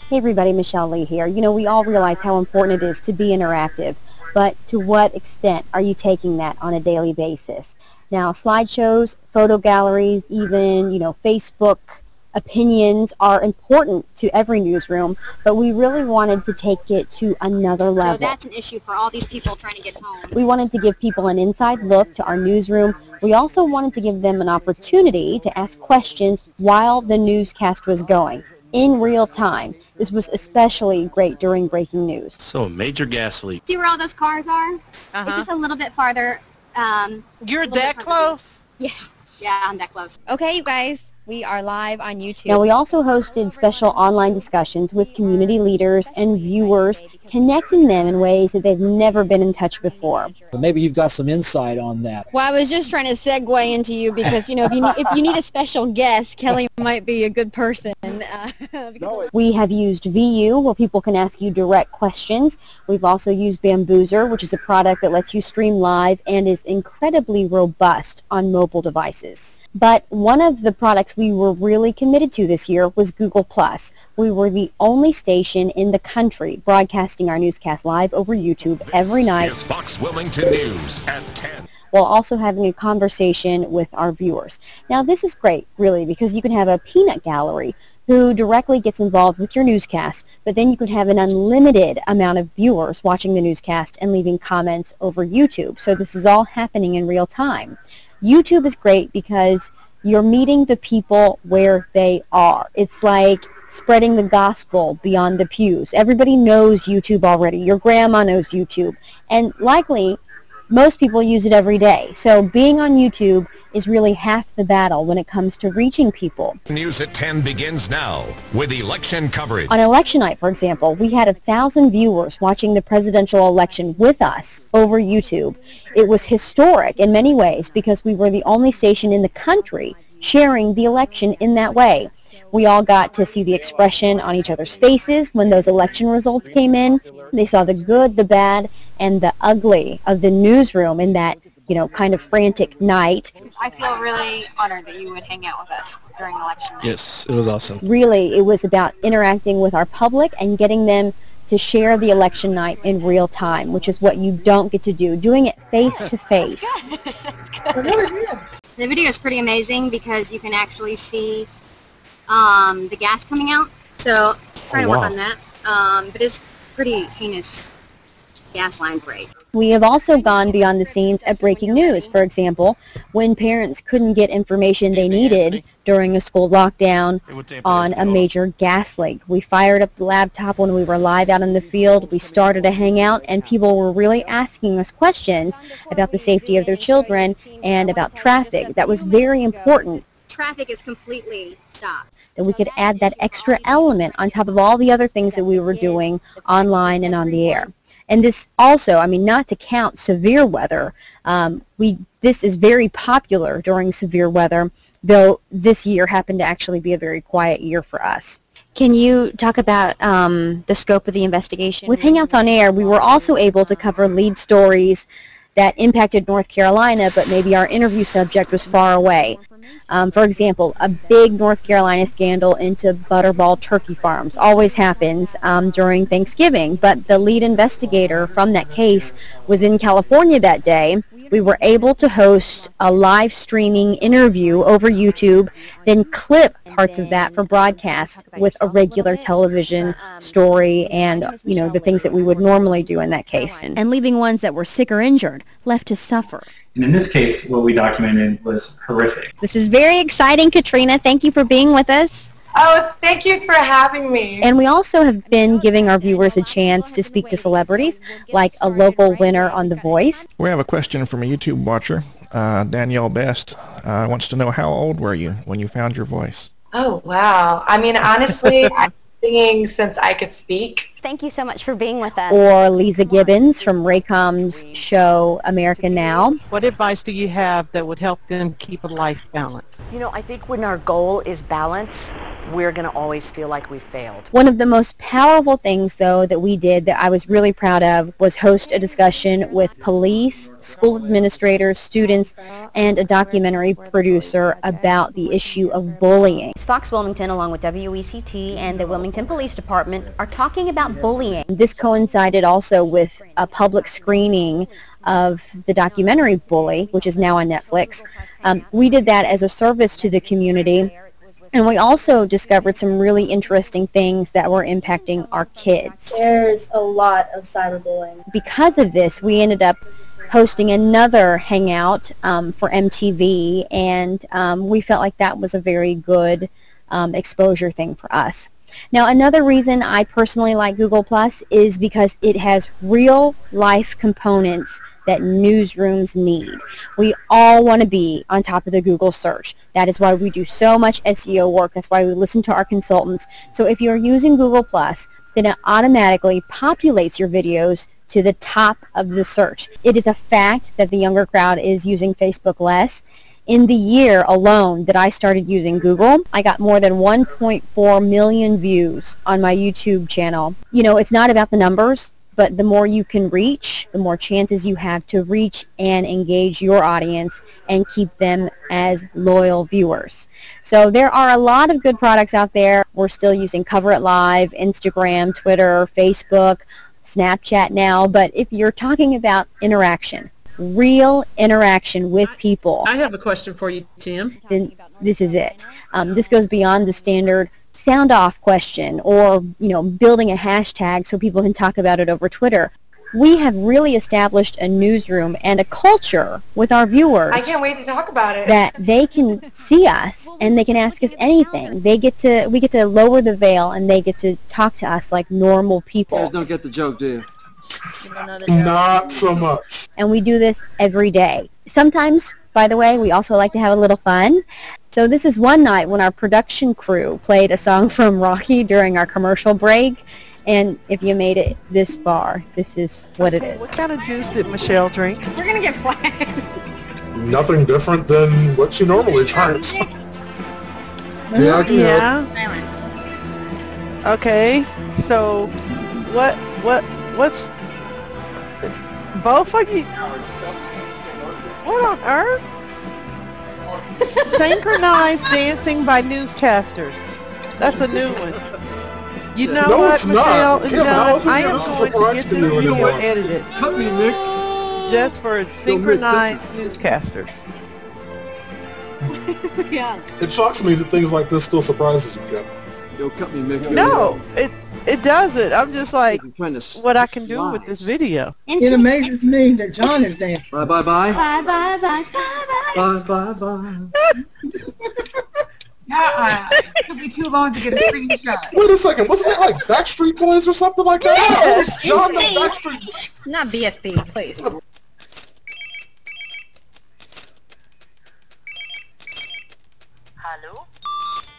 Hey everybody, Michelle Lee here. You know, we all realize how important it is to be interactive, but to what extent are you taking that on a daily basis? Now, slideshows, photo galleries, even, Facebook opinions are important to every newsroom, but we really wanted to take it to another level. So that's an issue for all these people trying to get home. We wanted to give people an inside look to our newsroom. We also wanted to give them an opportunity to ask questions while the newscast was going, in real time. This was especially great during breaking news. So, a major gas leak. See where all those cars are? It's just a little bit farther. You're that close? Yeah, I'm that close. Okay, you guys, we are live on YouTube. Now, we also hosted special online discussions with community leaders and viewers, connecting them in ways that they've never been in touch before. Maybe you've got some insight on that. Well, I was just trying to segue into you because, if you need a special guest, Kelly might be a good person. We have used VU, where people can ask you direct questions. We've also used Bamboozer, which is a product that lets you stream live and is incredibly robust on mobile devices. But one of the products we were really committed to this year was Google+. We were the only station in the country broadcasting our newscast live over YouTube every night. This is Fox Wilmington News at 10. While also having a conversation with our viewers. Now, this is great, really, because you can have a peanut gallery who directly gets involved with your newscast, but then you could have an unlimited amount of viewers watching the newscast and leaving comments over YouTube. So this is all happening in real time. YouTube is great because you're meeting the people where they are. It's like spreading the gospel beyond the pews. Everybody knows YouTube already. Your grandma knows YouTube. And likely, most people use it every day. So being on YouTube is really half the battle when it comes to reaching people. News at 10 begins now with election coverage. On election night, for example, we had 1,000 viewers watching the presidential election with us over YouTube. It was historic in many ways because we were the only station in the country sharing the election in that way. We all got to see the expression on each other's faces when those election results came in. They saw the good, the bad, and the ugly of the newsroom in that, kind of frantic night. I feel really honored that you would hang out with us during election night. Yes, it was awesome. Really, it was about interacting with our public and getting them to share the election night in real time, which is what you don't get to do, doing it face to face. That's good. The video is pretty amazing because you can actually see the gas coming out. So trying to work on that. But it's pretty heinous gas line break. We have also gone beyond the scenes at breaking news. For example, when parents couldn't get information they needed during a school lockdown on a major gas leak. We fired up the laptop when we were live out in the field. We started a hangout, and people were really asking us questions about the safety of their children and about traffic. That was very important. Traffic is completely stopped. That we could add that extra element on top of all the other things that we were doing online and on the air. And this also, not to count severe weather, this is very popular during severe weather, though this year happened to actually be a very quiet year for us. Can you talk about the scope of the investigation? With Hangouts on Air, we were also able to cover lead stories that impacted North Carolina, but maybe our interview subject was far away. For example, a big North Carolina scandal into Butterball turkey farms always happens during Thanksgiving, but the lead investigator from that case was in California that day. We were able to host a live streaming interview over YouTube, then clip parts of that for broadcast with a regular television story and, the things that we would normally do in that case. And leaving ones that were sick or injured left to suffer. And in this case, what we documented was horrific. This is very exciting, Katrina. Thank you for being with us. Oh, thank you for having me. And we also have been giving our viewers a chance to speak to celebrities, like a local winner on The Voice. We have a question from a YouTube watcher. Danielle Best wants to know, how old were you when you found your voice? Oh, wow. Honestly, I've been singing since I could speak. Thank you so much for being with us. Or Lisa Gibbons from Raycom's show America Now. What advice do you have that would help them keep a life balance? I think when our goal is balance, we're going to always feel like we failed. One of the most powerful things, though, that we did that I was really proud of was host a discussion with police, school administrators, students, and a documentary producer about the issue of bullying. Fox Wilmington, along with WECT and the Wilmington Police Department, are talking about bullying. This coincided also with a public screening of the documentary Bully, which is now on Netflix. We did that as a service to the community. And we also discovered some really interesting things that were impacting our kids. There's a lot of cyberbullying. Because of this, we ended up hosting another hangout for MTV, and we felt like that was a very good exposure thing for us. Now, another reason I personally like Google Plus is because it has real-life components that newsrooms need. We all want to be on top of the Google search. That is why we do so much SEO work. That's why we listen to our consultants. So if you're using Google Plus, then it automatically populates your videos to the top of the search. It is a fact that the younger crowd is using Facebook less. In the year alone that I started using Google, I got more than 1.4 million views on my YouTube channel. You know, it's not about the numbers, but the more you can reach, the more chances you have to reach and engage your audience and keep them as loyal viewers. So there are a lot of good products out there. We're still using Cover It Live, Instagram, Twitter, Facebook, Snapchat now, but if you're talking about interaction, real interaction with people, I have a question for you, Tim. then this is it. This goes beyond the standard sound off question or, you know, building a hashtag so people can talk about it over Twitter. We have really established a newsroom and a culture with our viewers. I can't wait to talk about it. That they can see us and they can ask us anything. We get to lower the veil and they get to talk to us like normal people. You guys don't get the joke, do you? Not so much. And we do this every day. Sometimes, by the way, we also like to have a little fun. So this is one night when our production crew played a song from Rocky during our commercial break. And if you made it this far, this is what it is. What kind of juice did Michelle drink? We're going to get flagged. Nothing different than what she normally drinks. Yeah, I can help. Silence. Okay, so what's both of you? What on earth? Synchronized dancing by newscasters. That's a new one. You know No, what, it's Michelle? not. Kim, how is it I am this is going to surprise get to this you video anymore? edited. Cut me, Nick. Just for synchronized newscasters. Yeah. It shocks me that things like this still surprises you, Kim. Yo, cut me, Mick. No, it doesn't. I'm just like, I'm trying to what I can do with this video. It amazes me that John is there. Bye, bye, bye. Bye, bye, bye, bye, Bye, bye, bye. It'll be too long to get a screenshot. Wait a second, wasn't that like Backstreet Boys or something like that? Yes, John the insane. Backstreet Boys. Not BSB, please. Hello?